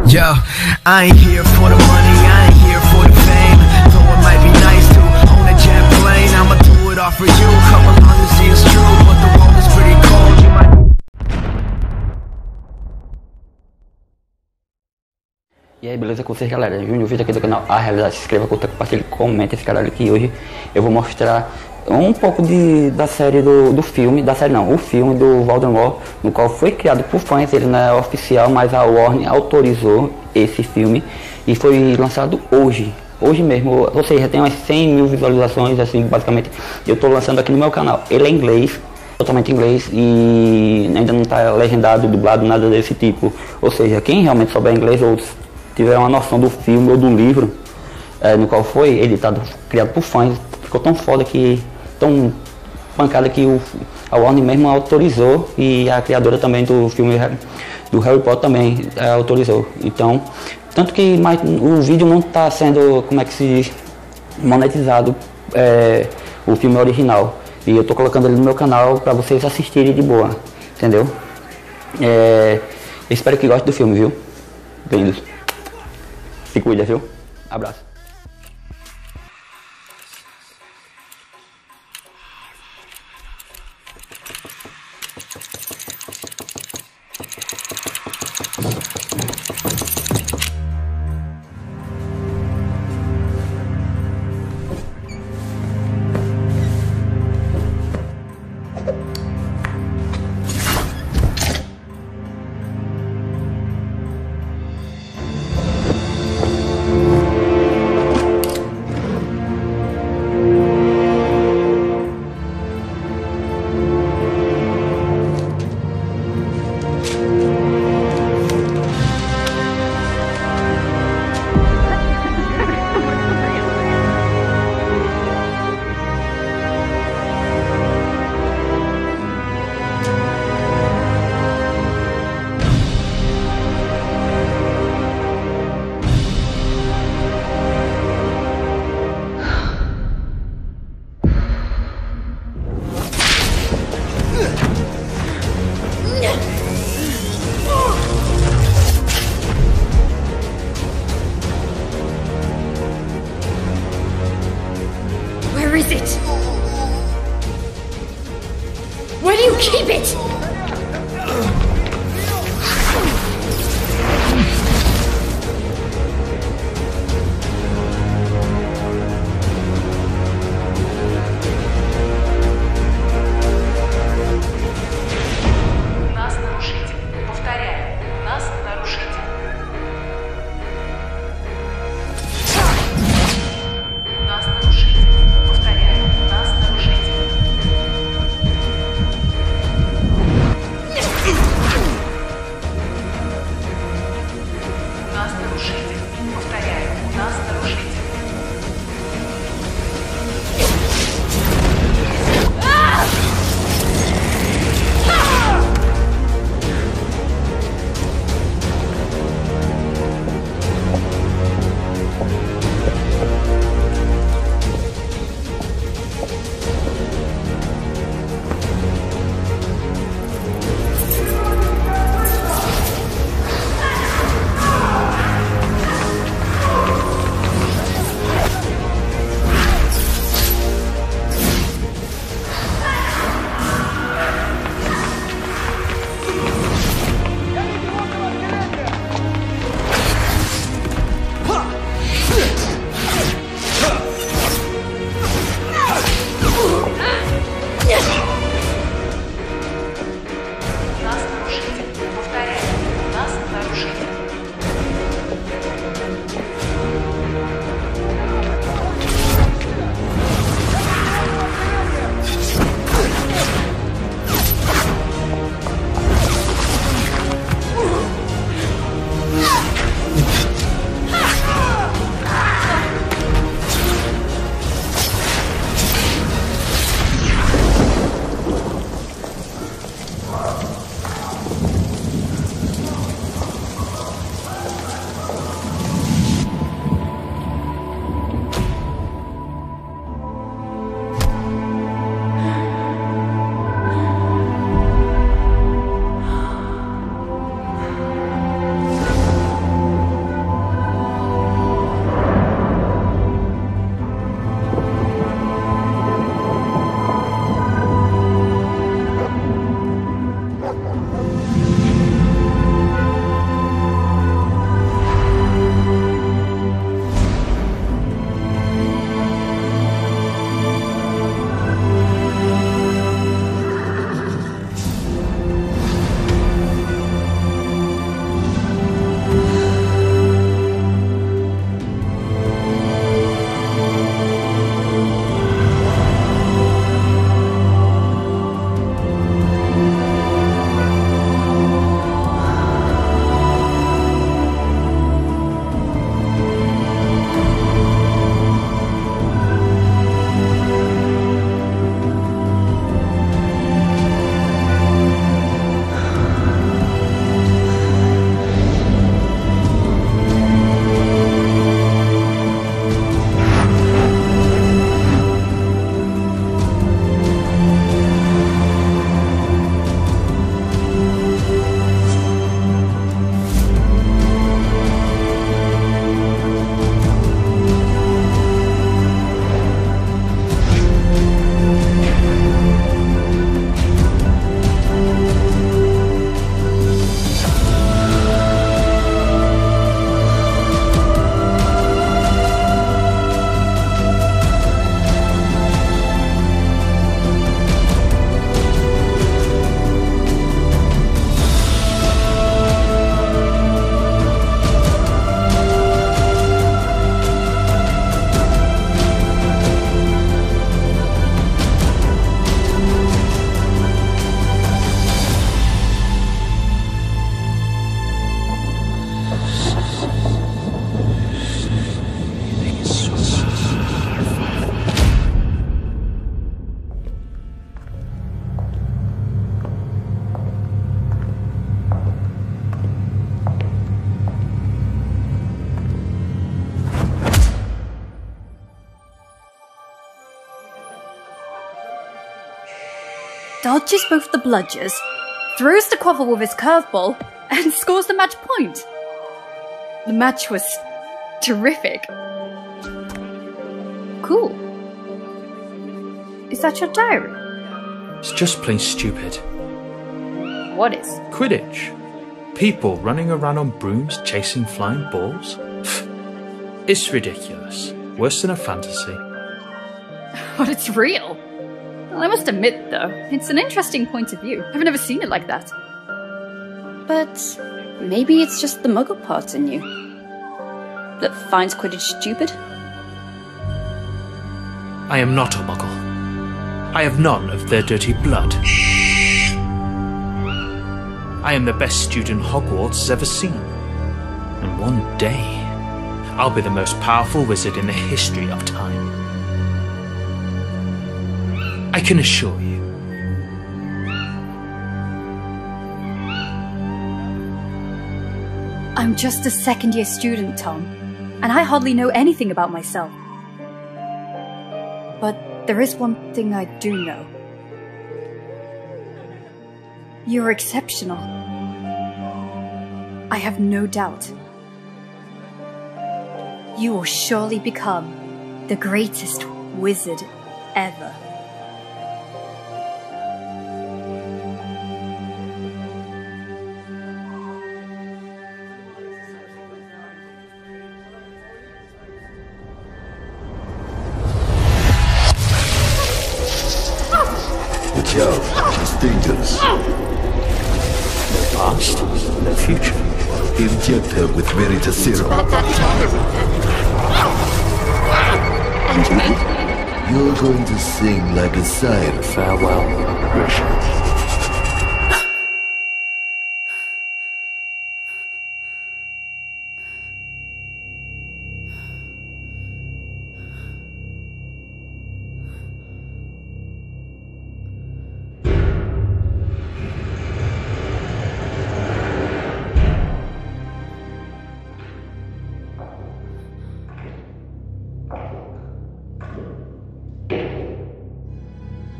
Yo, I ain't here for the money, I ain't here for the fame. Though it might be nice to own a jet plane, I'ma do it all for you. Come along and see it's true, but the world is pretty cold. You might. E aí, beleza com vocês, galera? Júnior, vídeo aqui do canal A Realidade. Se inscreva, curta, compartilhe, comenta esse canal aqui. Hoje eu vou mostrar um pouco da série do filme, da série não, o filme do Voldemort, no qual foi criado por fãs. Ele não é oficial, mas a Warner autorizou esse filme e foi lançado hoje mesmo, ou seja, tem umas 100 mil visualizações, assim, basicamente. Eu tô lançando aqui no meu canal. Ele é inglês, totalmente inglês, e ainda não tá legendado, dublado, nada desse tipo. Ou seja, quem realmente souber inglês ou tiver uma noção do filme ou do livro no qual foi editado, criado por fãs, ficou tão foda que, tão pancada que a Warner mesmo autorizou, e a criadora também do filme do Harry Potter também autorizou. Então, tanto que o vídeo não está sendo, como é que se diz, monetizado, o filme original, e eu tô colocando ele no meu canal para vocês assistirem de boa, entendeu? Espero que gostem do filme, viu? Bem-vindos. Se cuida, viu? Abraço. Where is it? Where do you keep it? Нас нарушитель. Повторяю, нас нарушитель. Нас нарушитель. Повторяю, нас нарушитель. Нас нарушитель. Повторяю, нас нарушитель. dodges both the bludgers, throws the quaffle with his curveball, and scores the match point. The match was terrific. Cool. Is that your diary? It's just plain stupid. What is? Quidditch. People running around on brooms chasing flying balls. It's ridiculous. Worse than a fantasy. But it's real. Well, I must admit, though, it's an interesting point of view. I've never seen it like that. But maybe it's just the muggle part in you that finds Quidditch stupid? I am not a muggle. I have none of their dirty blood. I am the best student Hogwarts has ever seen. And one day, I'll be the most powerful wizard in the history of time. I can assure you. I'm just a second-year student, Tom, and I hardly know anything about myself. But there is one thing I do know. You're exceptional. I have no doubt. You will surely become the greatest wizard ever. Watch out, she's dangerous. No past, no future. Inject her with Verita serum. And me? You're going to sing like a siren. Farewell, Richard.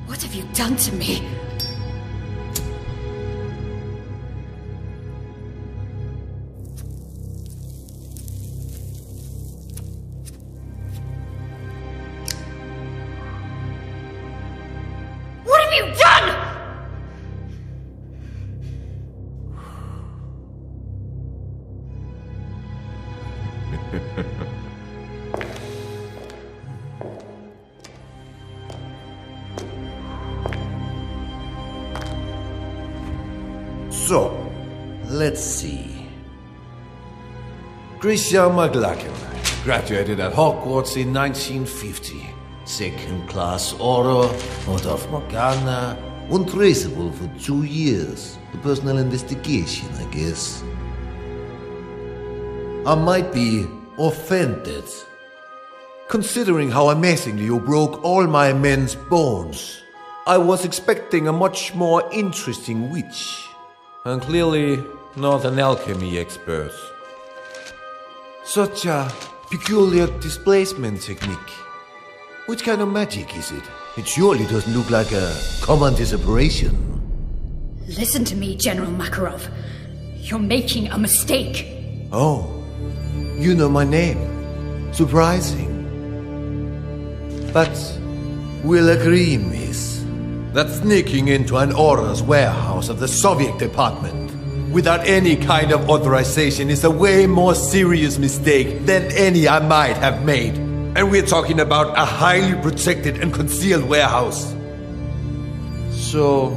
What have you done to me? What have you done? So, let's see. Christian McLachlan graduated at Hogwarts in 1950. Second class order, order of Morgana, untraceable for 2 years. A personal investigation, I guess. I might be offended, considering how amazingly you broke all my men's bones. I was expecting a much more interesting witch. And clearly not an alchemy expert. Such a peculiar displacement technique. Which kind of magic is it? It surely doesn't look like a common disapparition. Listen to me, General Makarov. You're making a mistake. Oh, you know my name. Surprising. But we'll agree, miss, that sneaking into an Aura's warehouse of the Soviet department without any kind of authorization is a way more serious mistake than any I might have made. And we're talking about a highly protected and concealed warehouse. So,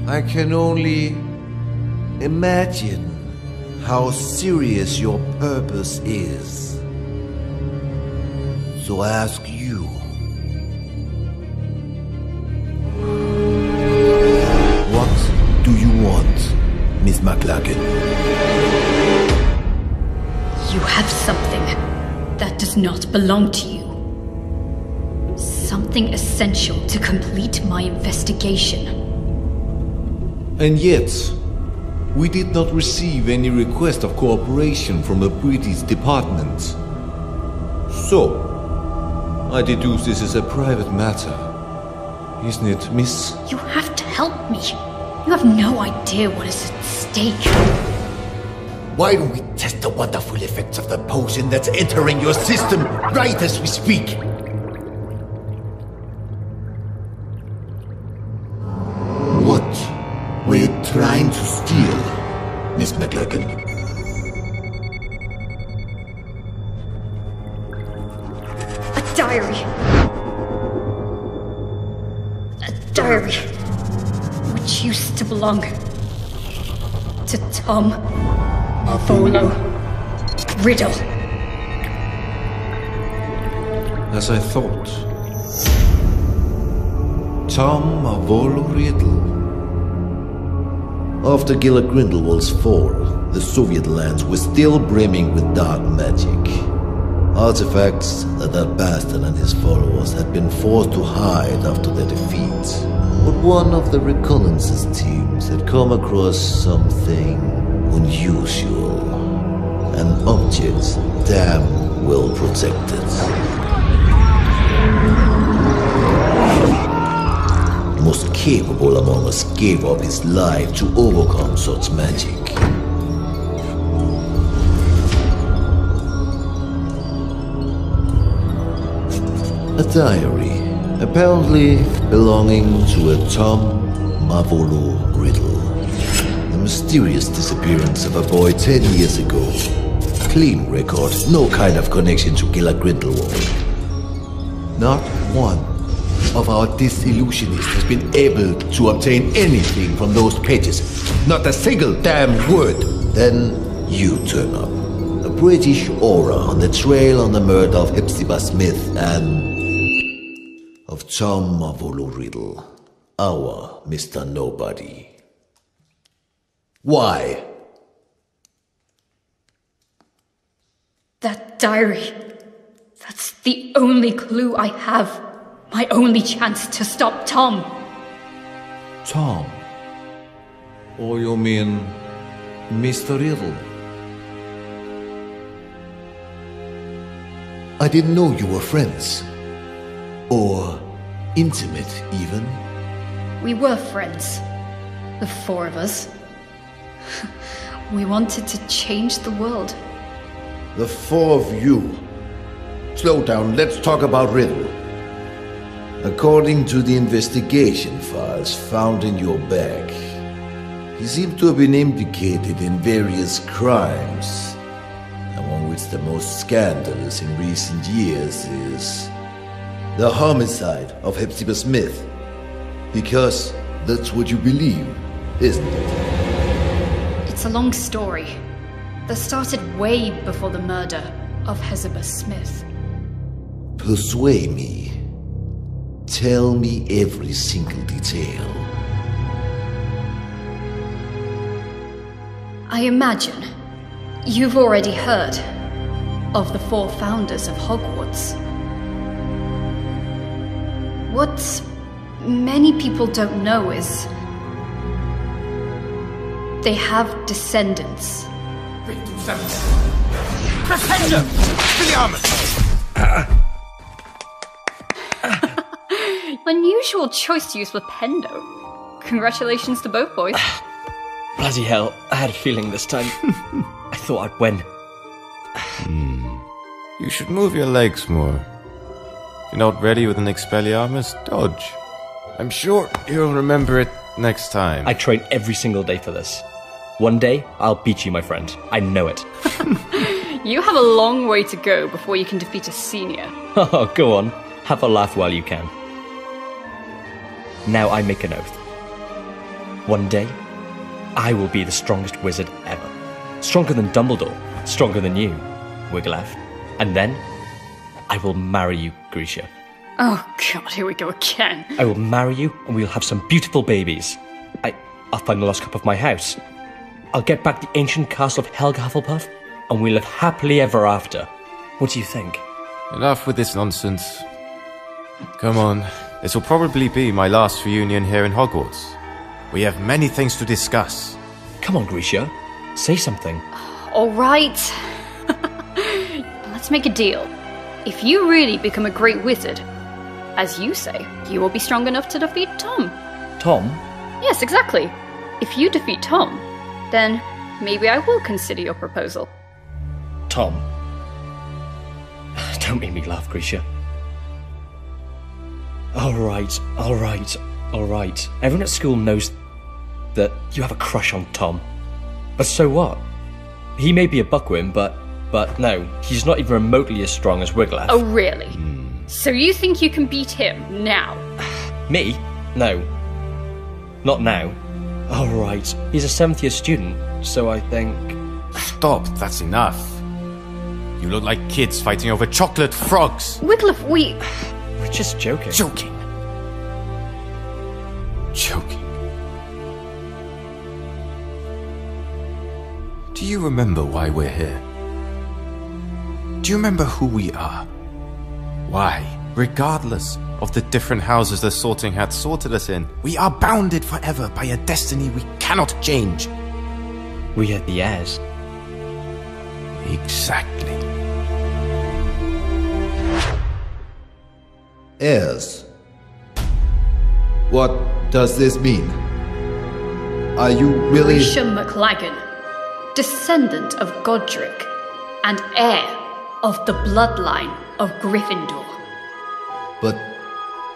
I can only imagine how serious your purpose is. So I ask you, what do you want, Miss McLachlan? You have something that does not belong to you. Something essential to complete my investigation. And yet, we did not receive any request of cooperation from the British department. So, I deduce this is a private matter, isn't it, miss? You have to help help me. You have no idea what is at stake. Why don't we test the wonderful effects of the potion that's entering your system right as we speak? What were you trying to steal, Miss McLagan? A diary. A diary which used to belong to Tom Volo Riddle. As I thought. Tom Volo Riddle. After Gila Grindelwald's fall, the Soviet lands were still brimming with dark magic. Artifacts that bastard and his followers had been forced to hide after their defeat. But one of the reconnaissance teams had come across something unusual. An object damn well protected. The most capable among us gave up his life to overcome such magic. A diary, apparently belonging to a Tom Volo Riddle. The mysterious disappearance of a boy 10 years ago. Clean record, no kind of connection to Gila Grindelwald. Not one of our disillusionists has been able to obtain anything from those pages. Not a single damn word. Then you turn up. A British aura on the trail on the murder of Hepzibah Smith and of Tom Volo Riddle, our Mr. Nobody. Why? That diary. That's the only clue I have. My only chance to stop Tom. Tom? Or you mean Mr. Riddle? I didn't know you were friends. Or intimate, even. We were friends. The four of us. We wanted to change the world. The four of you. Slow down, let's talk about Riddle. According to the investigation files found in your bag, he seemed to have been implicated in various crimes, among which the most scandalous in recent years is the homicide of Hepzibah Smith. Because that's what you believe, isn't it? It's a long story that started way before the murder of Hepzibah Smith. Persuade me. Tell me every single detail. I imagine you've already heard of the four founders of Hogwarts. What many people don't know is they have descendants. Protector! Unusual choice to use Flipendo. Congratulations to both boys. Bloody hell, I had a feeling this time. I thought I'd win. You should move your legs more. If you're not ready with an Expelliarmus, dodge. I'm sure you'll remember it next time. I train every single day for this. One day, I'll beat you, my friend. I know it. You have a long way to go before you can defeat a senior. Oh, go on. Have a laugh while you can. Now I make an oath. One day, I will be the strongest wizard ever. Stronger than Dumbledore. Stronger than you, Wigglytuff. And then, I will marry you, Grisha. Oh god, here we go again. I will marry you, and we'll have some beautiful babies. I'll find the lost cup of my house. I'll get back the ancient castle of Helga Hufflepuff, and we'll live happily ever after. What do you think? Enough with this nonsense. Come on. This will probably be my last reunion here in Hogwarts. We have many things to discuss. Come on, Grisha. Say something. Alright. Let's make a deal. If you really become a great wizard, as you say, you will be strong enough to defeat Tom. Tom? Yes, exactly. If you defeat Tom, then maybe I will consider your proposal. Tom. Don't make me laugh, Grisha. Alright. Everyone at school knows that you have a crush on Tom. But so what? He may be a buckwim, but no, he's not even remotely as strong as Wiglaf. Oh, really? So you think you can beat him now? Me? No. Not now. Alright, he's a 7th year student, so I think... Stop, that's enough. You look like kids fighting over chocolate frogs. Wiglaf, We're just joking. Joking. Do you remember why we're here? Do you remember who we are? Why, regardless of the different houses the Sorting Hat sorted us in, we are bounded forever by a destiny we cannot change? We are the heirs. Exactly. Heirs? What does this mean? Are you really... Grisha McLagan, descendant of Godric, and heir of the bloodline of Gryffindor. But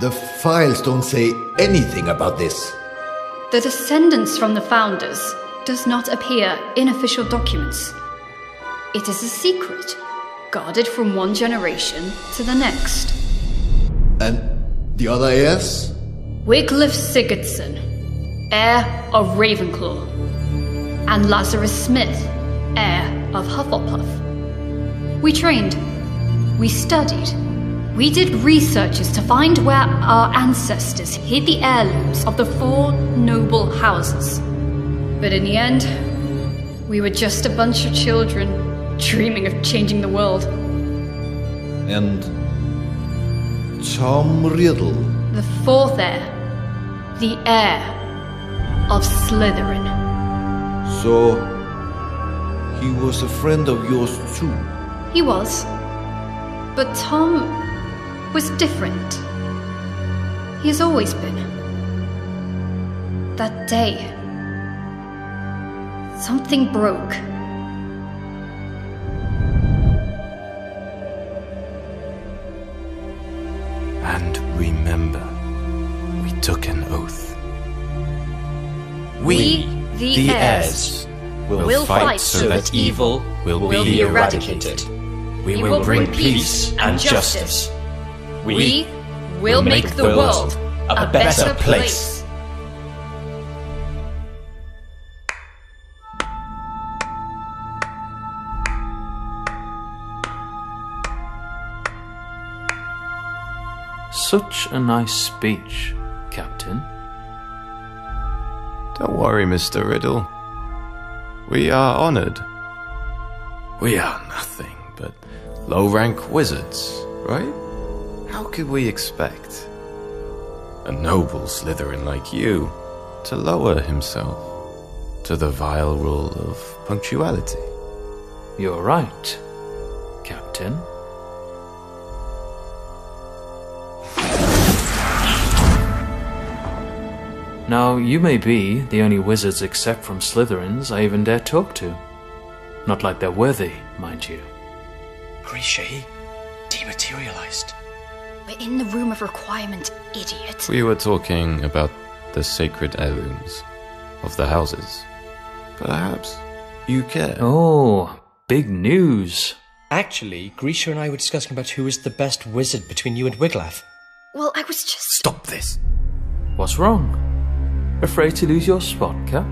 the files don't say anything about this. The descendants from the founders does not appear in official documents. It is a secret, guarded from one generation to the next. And the other heirs? Wiglaf Sigurdsson, heir of Ravenclaw, and Lazarus Smith, heir of Hufflepuff. We trained, we studied, we did researches to find where our ancestors hid the heirlooms of the 4 noble houses. But in the end, we were just a bunch of children dreaming of changing the world. And Tom Riddle? The 4th heir, the heir of Slytherin. So, he was a friend of yours too? He was. But Tom was different. He has always been. That day, something broke. And remember, we took an oath. We, the heirs, will fight so that evil will be eradicated. We will bring peace and justice. We will make the world a better place. Such a nice speech, Captain. Don't worry, Mr. Riddle. We are honored. We are nothing but low-rank wizards, right? How could we expect a noble Slytherin like you to lower himself to the vile rule of punctuality? You're right, Captain. Now, you may be the only wizards except from Slytherins I even dare talk to. Not like they're worthy, mind you. Grisha, he dematerialized. We're in the room of requirement, idiot. We were talking about the sacred heirlooms of the houses. Perhaps you care. Oh, big news. Actually, Grisha and I were discussing about who is the best wizard between you and Wiglaf. Well, I was just... Stop this! What's wrong? Afraid to lose your spot, Cap?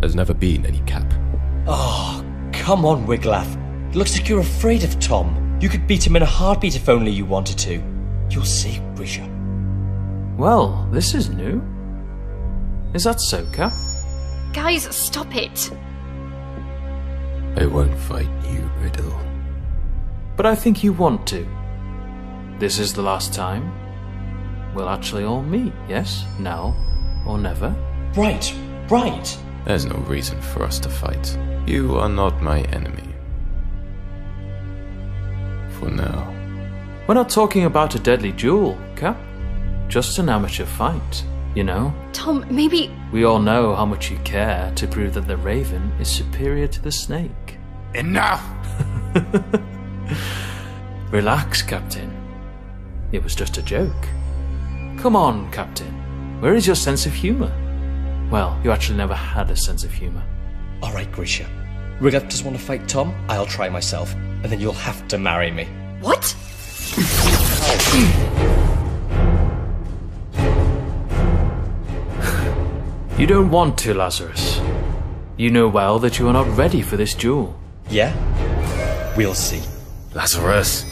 There's never been any Cap. Oh, come on, Wiglaf. It looks like you're afraid of Tom. You could beat him in a heartbeat if only you wanted to. You'll see, Grisha. Well, this is new. Is that so, Cap? Guys, stop it. I won't fight you, Riddle. But I think you want to. This is the last time we'll actually all meet, yes? Now or never? Right. There's no reason for us to fight. You are not my enemy. for now. We're not talking about a deadly duel, Cap. Just an amateur fight, you know? Tom, maybe... We all know how much you care to prove that the Raven is superior to the Snake. Enough! Relax, Captain. It was just a joke. Come on, Captain. Where is your sense of humour? Well, you actually never had a sense of humour. Alright, Grisha. Rudolph doesn't want to fight Tom, I'll try myself, and then you'll have to marry me. What? You don't want to, Lazarus. You know well that you are not ready for this duel. Yeah? We'll see. Lazarus!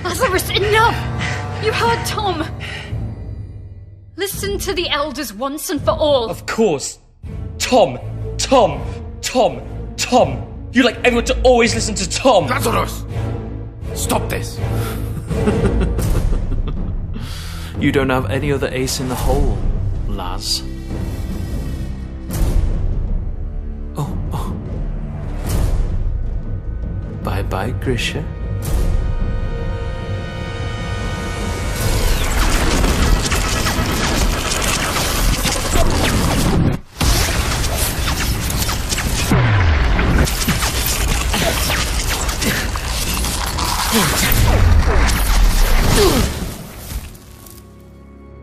Lazarus, enough! You heard Tom! Listen to the elders once and for all. Of course. Tom! Tom! Tom! Tom! You like everyone to always listen to Tom! Lazarus! Stop this! You don't have any other ace in the hole, Laz. Oh. Bye-bye, Grisha.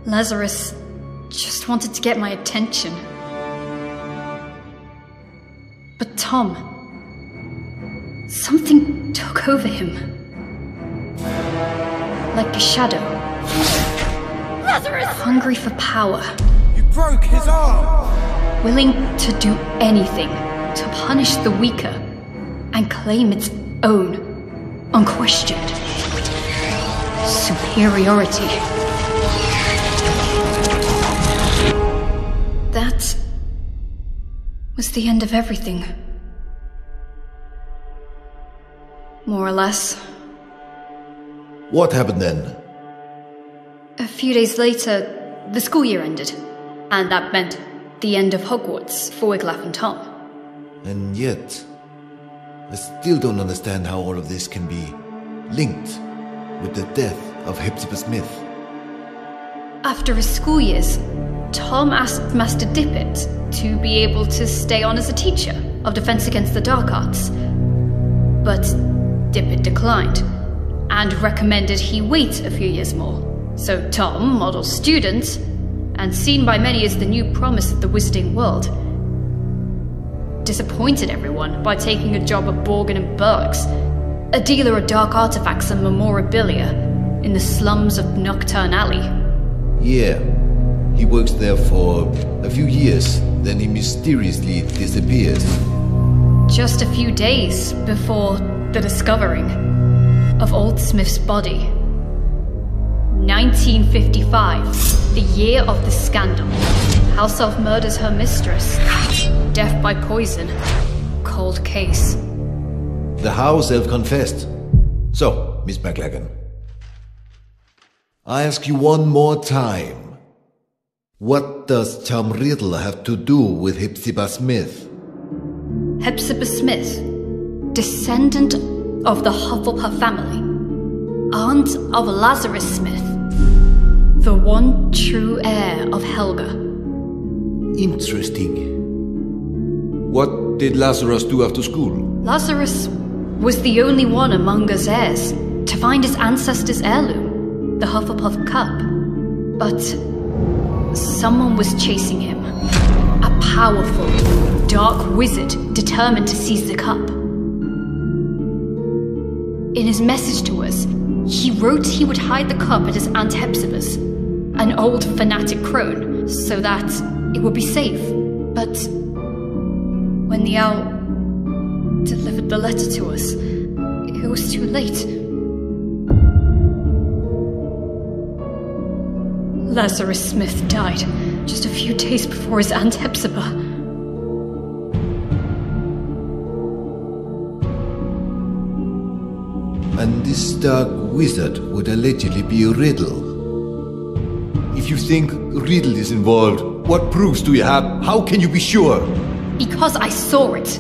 Lazarus just wanted to get my attention. But Tom... something took over him. Like a shadow. Lazarus! Hungry for power. You broke his arm! Willing to do anything to punish the weaker and claim its own, unquestioned superiority. That was the end of everything. More or less. What happened then? A few days later, the school year ended, and that meant the end of Hogwarts for Wiglaf and Tom. And yet, I still don't understand how all of this can be linked with the death of Hepzibah Smith. After his school years, Tom asked Master Dippet to be able to stay on as a teacher of Defense Against the Dark Arts. But Dippet declined, and recommended he wait a few years more. So Tom, model student, and seen by many as the new promise of the wizarding world, disappointed everyone by taking a job at Borgin and Bergs, a dealer of dark artifacts and memorabilia in the slums of Nocturne Alley. Yeah, he works there for a few years, then he mysteriously disappears. Just a few days before the discovering of Old Smith's body. 1955, the year of the scandal. House elf murders her mistress. Death by poison. Cold case. The house elf confessed. So, Miss McLagan, I ask you one more time. What does Tom Riddle have to do with Hepzibah Smith? Hepzibah Smith, descendant of the Hufflepuff family, aunt of Lazarus Smith, the one true heir of Helga. Interesting. What did Lazarus do after school? Lazarus was the only one among us heirs to find his ancestor's heirloom, the Hufflepuff Cup. But someone was chasing him. A powerful, dark wizard determined to seize the cup. In his message to us, he wrote he would hide the cup at his Aunt Hepzibah's, an old fanatic crone, so that it would be safe. But when the owl delivered the letter to us, it was too late. Lazarus Smith died just a few days before his Aunt Hepzibah. and this dark wizard would allegedly be Riddle. If you think Riddle is involved, what proofs do you have? How can you be sure? Because I saw it.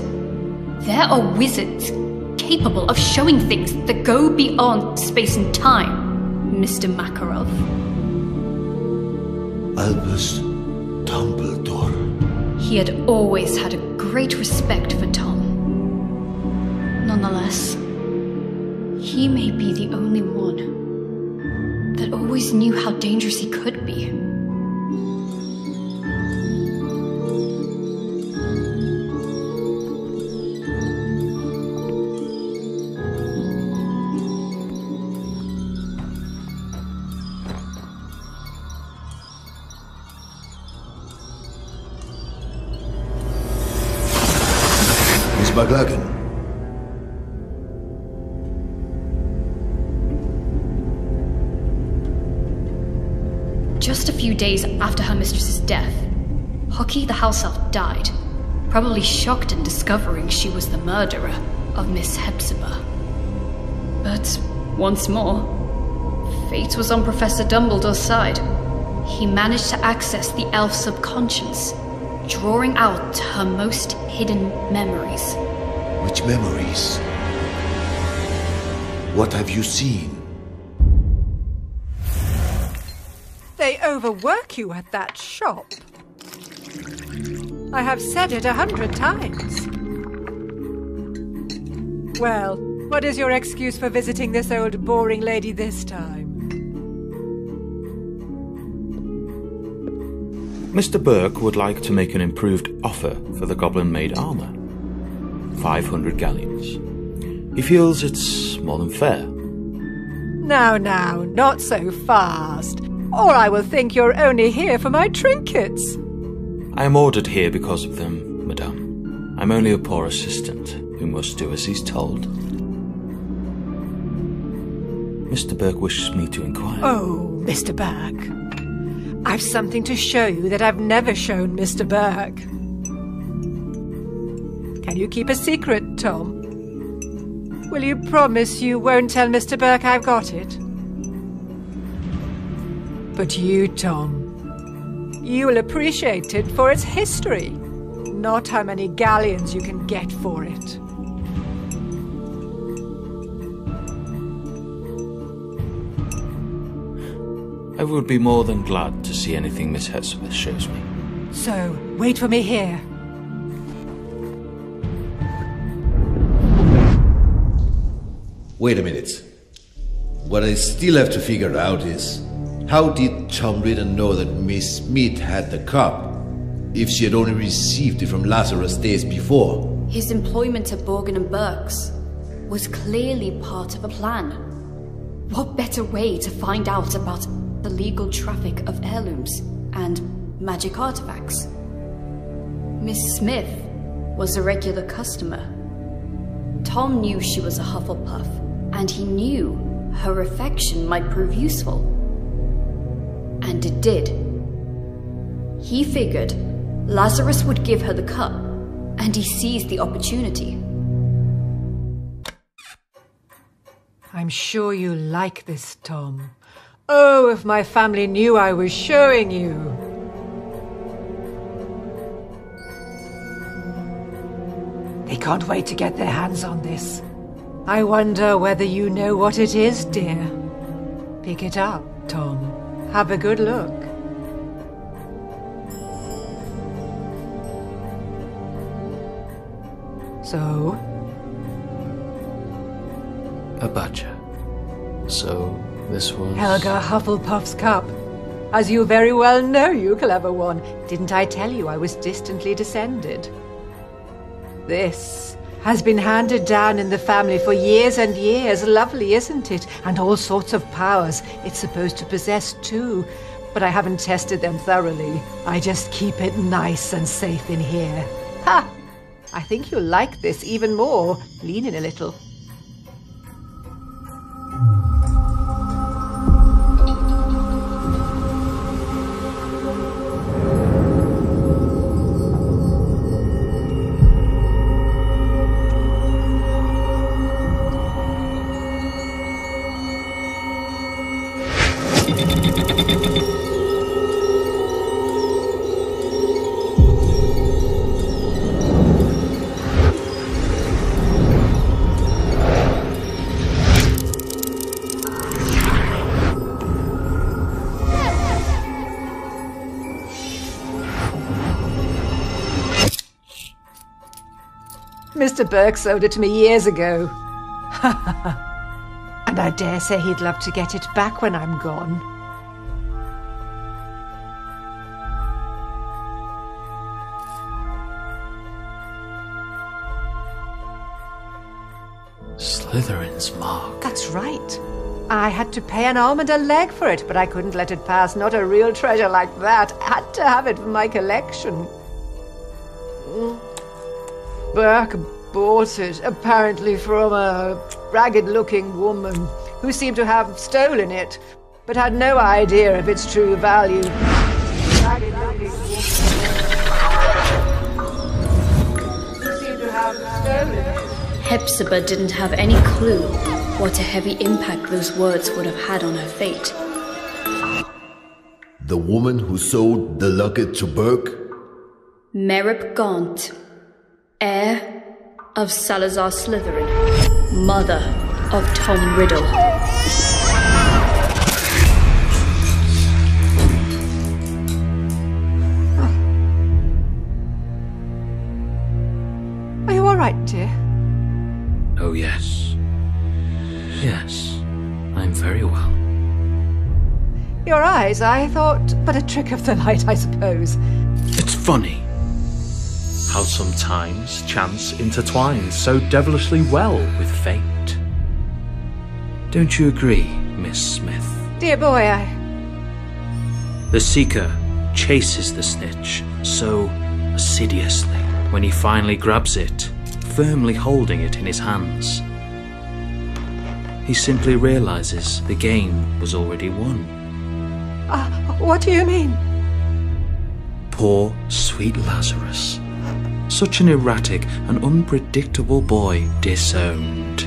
There are wizards capable of showing things that go beyond space and time, Mr. Makarov. Albus Dumbledore. He had always had a great respect for Tom. Nonetheless, he may be the only one that always knew how dangerous he could be. Miss McLagan. Just a few days after her mistress's death, Hockey the house elf died, probably shocked in discovering she was the murderer of Miss Hepzibah. But once more, fate was on Professor Dumbledore's side. He managed to access the elf's subconscious, drawing out her most hidden memories. Which memories? What have you seen? They overwork you at that shop. I have said it 100 times. Well, what is your excuse for visiting this old boring lady this time? Mr. Burke would like to make an improved offer for the goblin-made armour. 500 galleons. He feels it's more than fair. Now, not so fast, or I will think you're only here for my trinkets. I am ordered here because of them, madame. I'm only a poor assistant who must do as he's told. Mr. Burke wishes me to inquire. Oh, Mr. Burke. I've something to show you that I've never shown Mr. Burke. Can you keep a secret, Tom? Will you promise you won't tell Mr. Burke I've got it? But you, Tom, you will appreciate it for its history, not how many galleons you can get for it. I would be more than glad to see anything Miss Hepzibah shows me. So, wait for me here. Wait a minute. What I still have to figure out is, how did Tom Riddle know that Miss Smith had the cup, if she had only received it from Lazarus days before? His employment at Borgin and Burke's was clearly part of a plan. What better way to find out about the legal traffic of heirlooms and magic artifacts? Miss Smith was a regular customer. Tom knew she was a Hufflepuff, and he knew her affection might prove useful. And it did. He figured Lazarus would give her the cup, and he seized the opportunity. I'm sure you like this, Tom. Oh, if my family knew I was showing you. They can't wait to get their hands on this. I wonder whether you know what it is, dear. Pick it up, Tom. Have a good look. So? A badger. So, this was... Helga Hufflepuff's cup. As you very well know, you clever one. Didn't I tell you I was distantly descended? This has been handed down in the family for years and years. Lovely, isn't it? And all sorts of powers it's supposed to possess too. But I haven't tested them thoroughly. I just keep it nice and safe in here. Ha! I think you'll like this even more. Lean in a little. Mr. Burke sold it to me years ago. And I dare say he'd love to get it back when I'm gone. Slytherin's mark. That's right. I had to pay an arm and a leg for it, but I couldn't let it pass. Not a real treasure like that. I had to have it for my collection. Burke bought it, apparently from a ragged-looking woman who seemed to have stolen it, but had no idea of its true value. Ragged-looking woman who seemed to have stolen it. Hepzibah didn't have any clue what a heavy impact those words would have had on her fate. The woman who sold the locket to Burke? Merip Gaunt, heir of Salazar Slytherin, mother of Tom Riddle. Are you all right, dear? Oh, yes. Yes, I'm very well. Your eyes, I thought, but a trick of the light, I suppose. It's funny how sometimes chance intertwines so devilishly well with fate. Don't you agree, Miss Smith? Dear boy, The Seeker chases the snitch so assiduously when he finally grabs it, firmly holding it in his hands. He simply realizes the game was already won. What do you mean? Poor, sweet Lazarus. Such an erratic and unpredictable boy disowned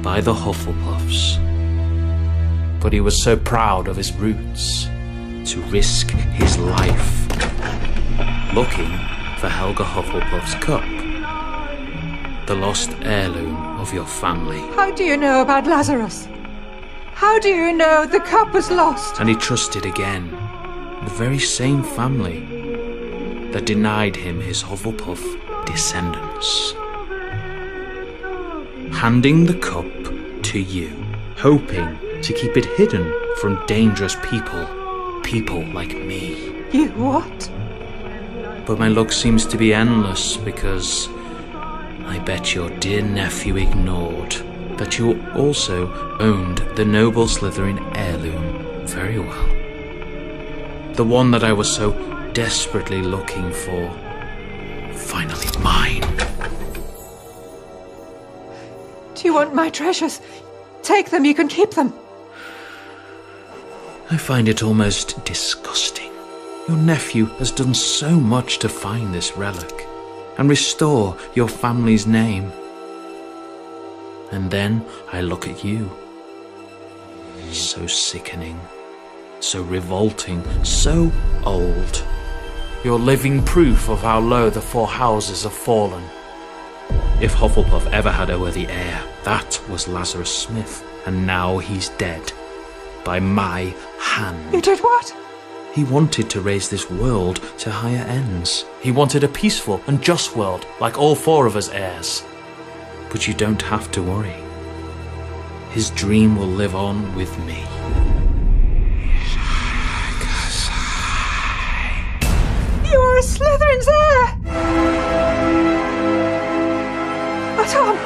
by the Hufflepuffs. But he was so proud of his roots to risk his life looking for Helga Hufflepuff's cup, the lost heirloom of your family. How do you know about Lazarus? How do you know the cup was lost? And he trusted again the very same family that denied him his Hufflepuff descendants. Handing the cup to you, hoping to keep it hidden from dangerous people like me. You what? But my luck seems to be endless because I bet your dear nephew ignored that you also owned the noble Slytherin heirloom very well. The one that I was so desperately looking for. Finally mine. Do you want my treasures? Take them, you can keep them. I find it almost disgusting. Your nephew has done so much to find this relic and restore your family's name. And then I look at you. So sickening, so revolting, so old. You're living proof of how low the four houses have fallen. If Hufflepuff ever had a worthy heir, that was Lazarus Smith, and now he's dead. By my hand. You did what? He wanted to raise this world to higher ends. He wanted a peaceful and just world, like all four of us heirs. But you don't have to worry. His dream will live on with me. You are a Slytherin's heir! Oh, Tom!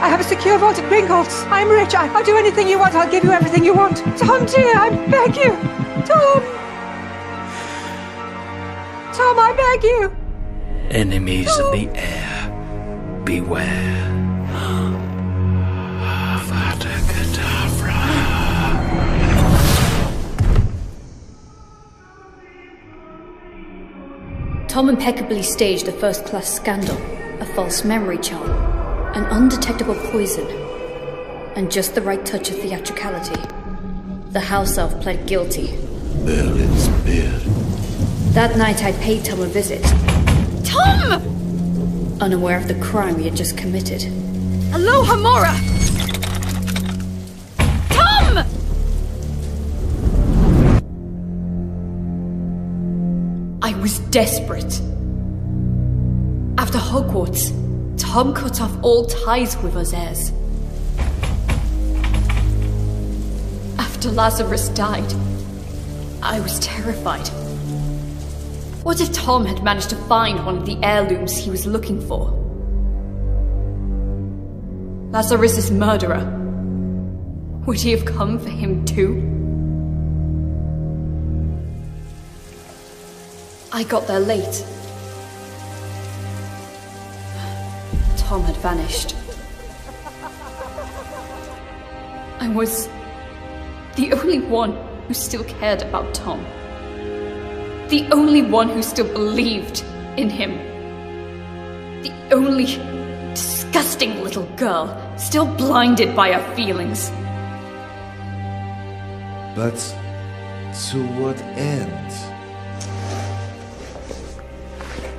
I have a secure vault at Gringotts. I'm rich. I'll do anything you want. I'll give you everything you want. Tom, dear, I beg you! Tom! Tom, I beg you! Enemies of the heir, beware. Avada Kedavra. Tom impeccably staged a first-class scandal, a false memory charm, an undetectable poison, and just the right touch of theatricality. The house elf pled guilty. Merlin's beard. That night I paid Tom a visit. Tom! Unaware of the crime he had just committed. Aloha Mora! Tom! I was desperate. After Hogwarts, Tom cut off all ties with us heirs. After Lazarus died, I was terrified. What if Tom had managed to find one of the heirlooms he was looking for? Lazarus's murderer. Would he have come for him too? I got there late. Tom had vanished. I was the only one who still cared about Tom. The only one who still believed in him. The only disgusting little girl still blinded by her feelings. But to what end?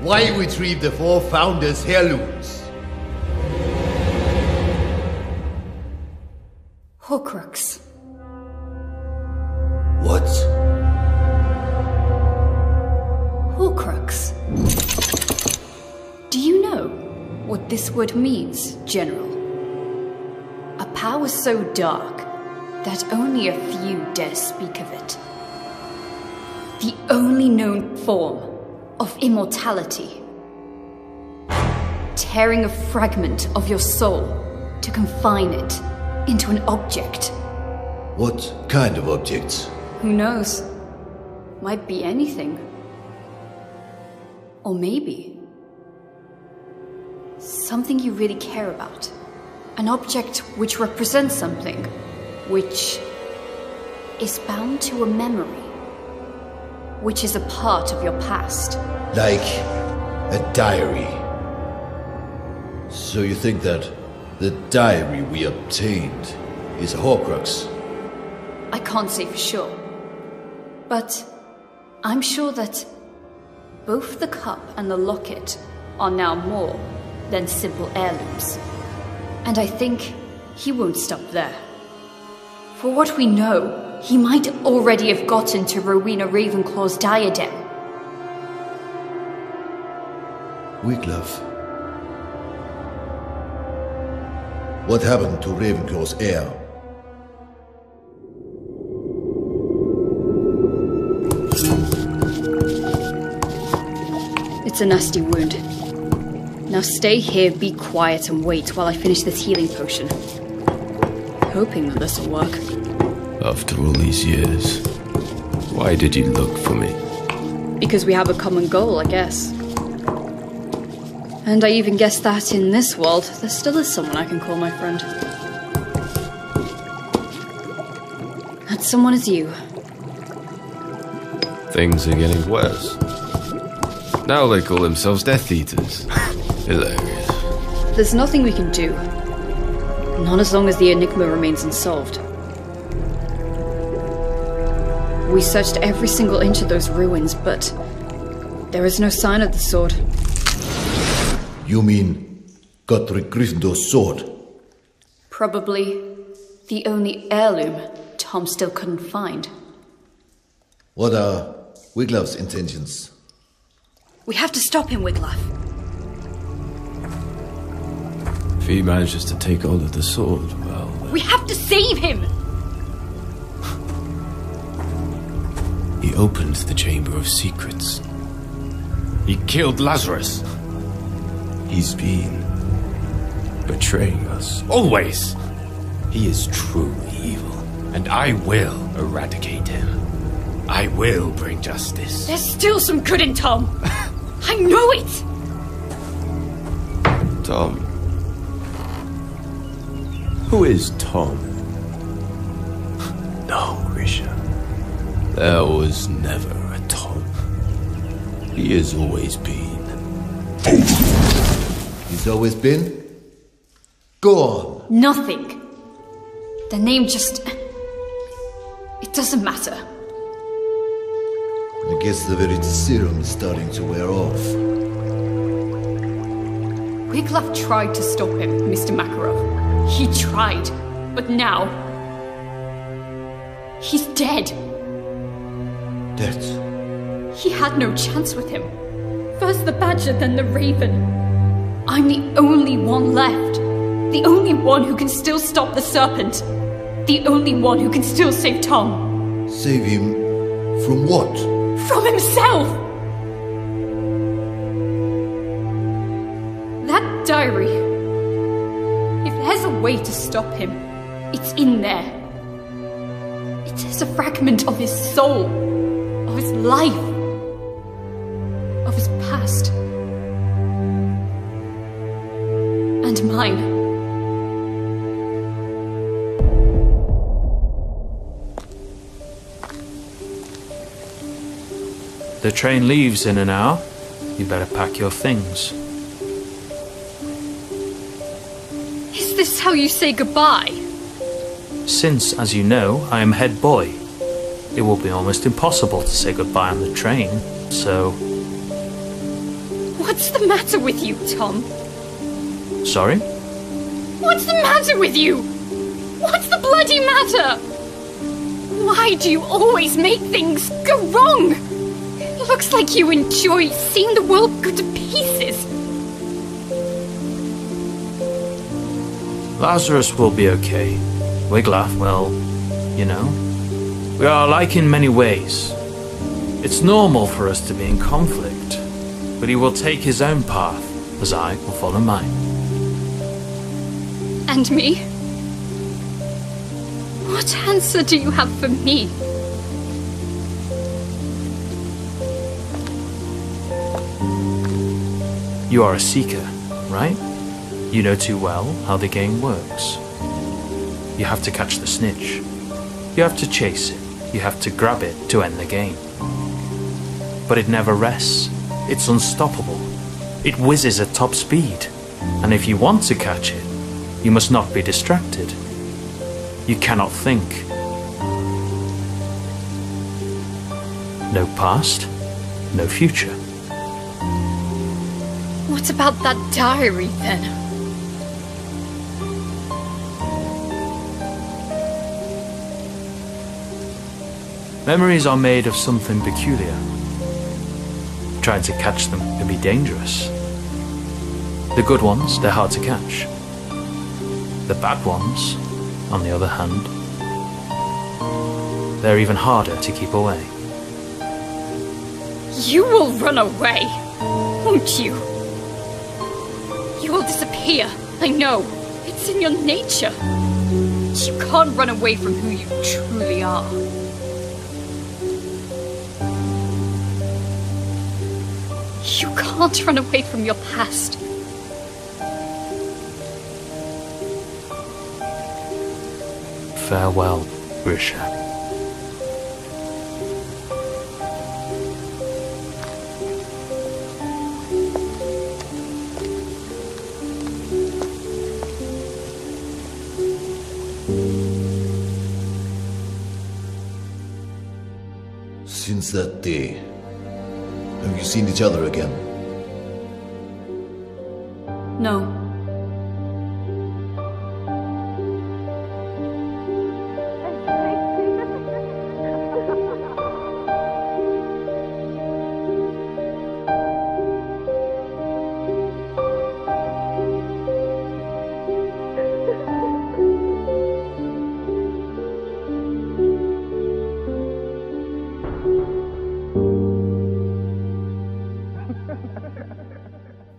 Why retrieve the four founders' heirlooms? Horcrux. What? Horcrux. Do you know what this word means, General? A power so dark that only a few dare speak of it. The only known form of immortality. Tearing a fragment of your soul to confine it into an object. What kind of object? Who knows? Might be anything. Or maybe something you really care about. An object which represents something, which is bound to a memory, which is a part of your past. Like a diary. So you think that the diary we obtained is a Horcrux? I can't say for sure, but I'm sure that both the cup and the locket are now more than simple heirlooms. And I think he won't stop there. For what we know, he might already have gotten to Rowena Ravenclaw's diadem. Wiglaf. What happened to Ravenclaw's heir? It's a nasty wound. Now stay here, be quiet, and wait while I finish this healing potion. Hoping that this'll work. After all these years, why did you look for me? Because we have a common goal, I guess. And I even guess that in this world, there still is someone I can call my friend. That someone is you. Things are getting worse. Now they call themselves Death Eaters. Hilarious. There's nothing we can do. Not as long as the enigma remains unsolved. We searched every single inch of those ruins, but there is no sign of the sword. You mean Godric Gryffindor's sword? Probably the only heirloom Tom still couldn't find. What are Wiglaf's intentions? We have to stop him, Wiglaf. If he manages to take hold of the sword, well... We have to save him! He opened the Chamber of Secrets. He killed Lazarus. He's been betraying us. Always! He is truly evil, and I will eradicate him. I will bring justice. There's still some good in Tom! I know it! Tom. Who is Tom? No, Grisha. There was never a Tom. He has always been. He's always been? Go on. Nothing. The name just... it doesn't matter. I guess the very serum is starting to wear off. Wiglaf tried to stop him, Mr. Makarov. He tried, but now... he's dead. Dead? He had no chance with him. First the Badger, then the Raven. I'm the only one left. The only one who can still stop the serpent. The only one who can still save Tom. Save him from what? From himself! That diary. If there's a way to stop him, it's in there. It is a fragment of his soul, of his life, of his past. And mine. The train leaves in an hour. You better pack your things. Is this how you say goodbye? Since, as you know, I am head boy, it will be almost impossible to say goodbye on the train, so... What's the matter with you, Tom? Sorry? What's the matter with you? What's the bloody matter? Why do you always make things go wrong? Looks like you enjoy seeing the world go to pieces. Lazarus will be okay. Wiglaf, well, you know, we are alike in many ways. It's normal for us to be in conflict, but he will take his own path, as I will follow mine. And me? What answer do you have for me? You are a seeker, right? You know too well how the game works. You have to catch the snitch. You have to chase it. You have to grab it to end the game. But it never rests. It's unstoppable. It whizzes at top speed. And if you want to catch it, you must not be distracted. You cannot think. No past, no future. What about that diary, then? Memories are made of something peculiar. Trying to catch them can be dangerous. The good ones, they're hard to catch. The bad ones, on the other hand, they're even harder to keep away. You will run away, won't you? You will disappear, I know. It's in your nature. You can't run away from who you truly are. You can't run away from your past. Farewell, Grisha. Since that day, have you seen each other again? No.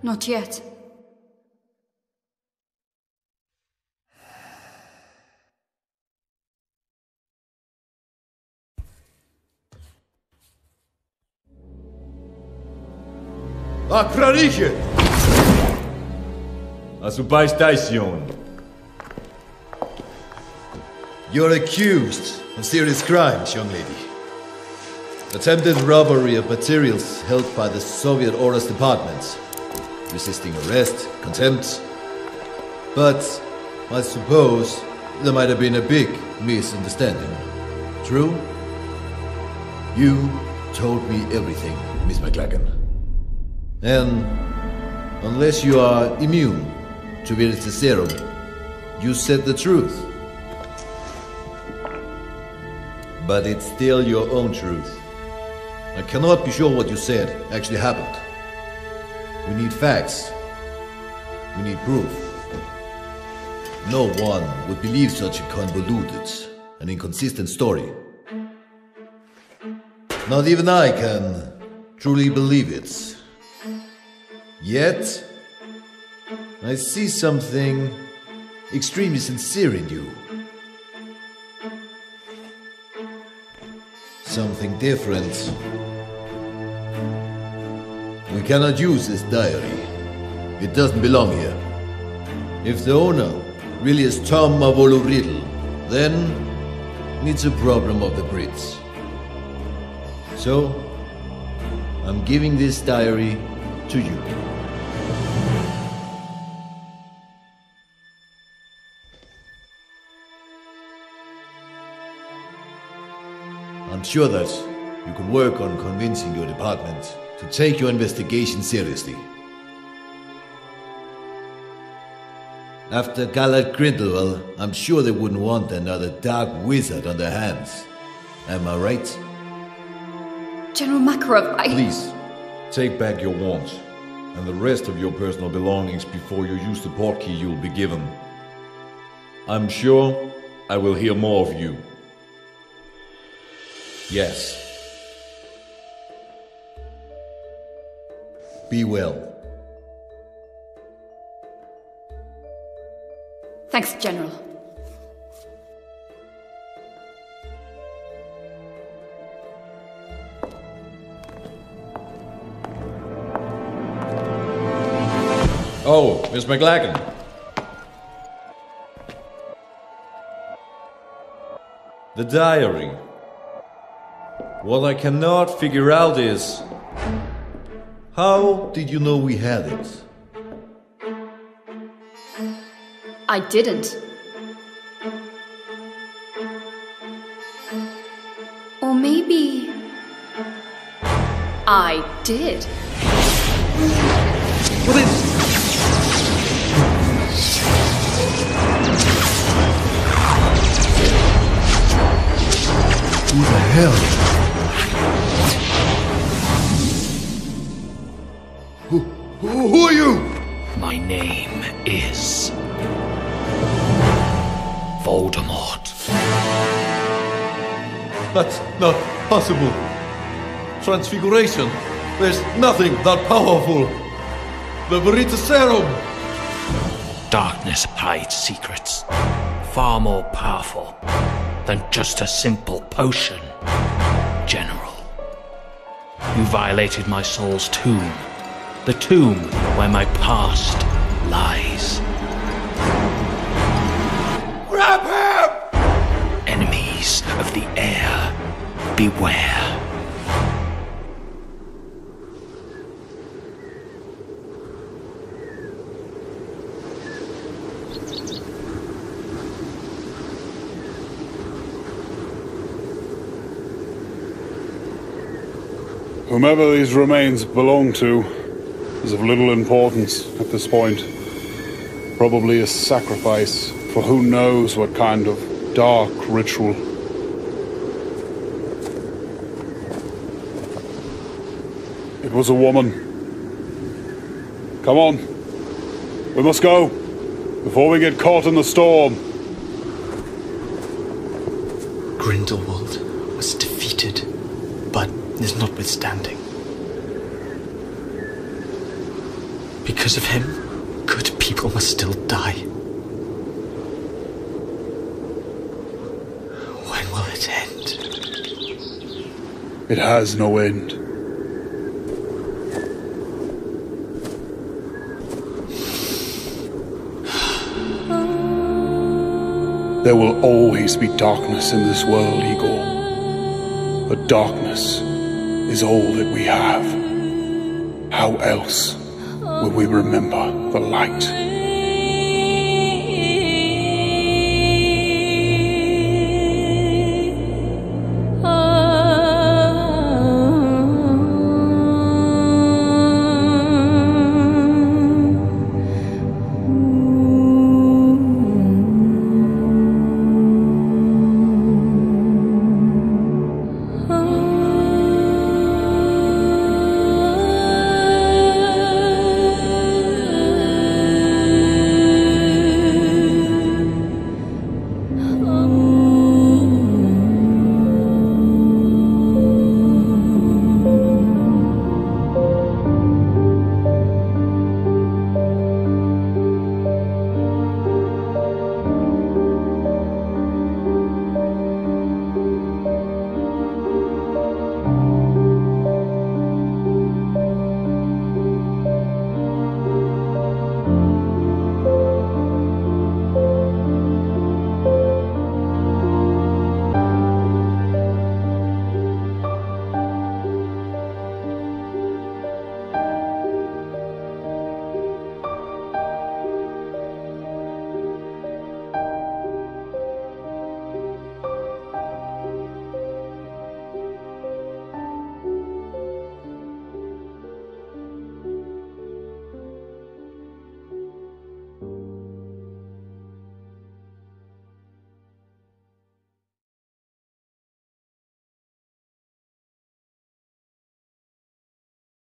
Not yet. Acrariche! A su station. You're accused of serious crimes, young lady. Attempted robbery of materials held by the Soviet Orders Department. Resisting arrest, contempt. But I suppose there might have been a big misunderstanding. True? You told me everything, Miss McLagan. And unless you are immune to Virtus Serum, you said the truth. But it's still your own truth. I cannot be sure what you said actually happened. We need facts. We need proof. No one would believe such a convoluted and inconsistent story. Not even I can truly believe it. Yet, I see something extremely sincere in you. Something different. We cannot use this diary. It doesn't belong here. If the owner really is Tom Mavolo Riddle, then it's a problem of the Brits. So, I'm giving this diary to you. I'm sure that you can work on convincing your department to take your investigation seriously. After Gallard Grindelwald, I'm sure they wouldn't want another dark wizard on their hands. Am I right? General Makarov, Please, take back your wand and the rest of your personal belongings before you use the portkey you'll be given. I'm sure I will hear more of you. Yes. Be well. Thanks, General. Oh, Miss McLagan. The diary. What I cannot figure out is... How did you know we had it? I didn't. Or maybe... I did. What is... Who the hell? Who are you? My name is... Voldemort. That's not possible. Transfiguration. There's nothing that powerful. The Verita Serum. Darkness hides secrets far more powerful than just a simple potion. General, you violated my soul's tomb. The tomb where my past lies. Grab him! Enemies of the air, beware. Whomever these remains belong to is of little importance at this point. Probably a sacrifice for who knows what kind of dark ritual. It was a woman. Come on. We must go before we get caught in the storm. Grindelwald was defeated, but is notwithstanding. Because of him, good people must still die. When will it end? It has no end. There will always be darkness in this world, Igor. But darkness is all that we have. How else will we remember the light?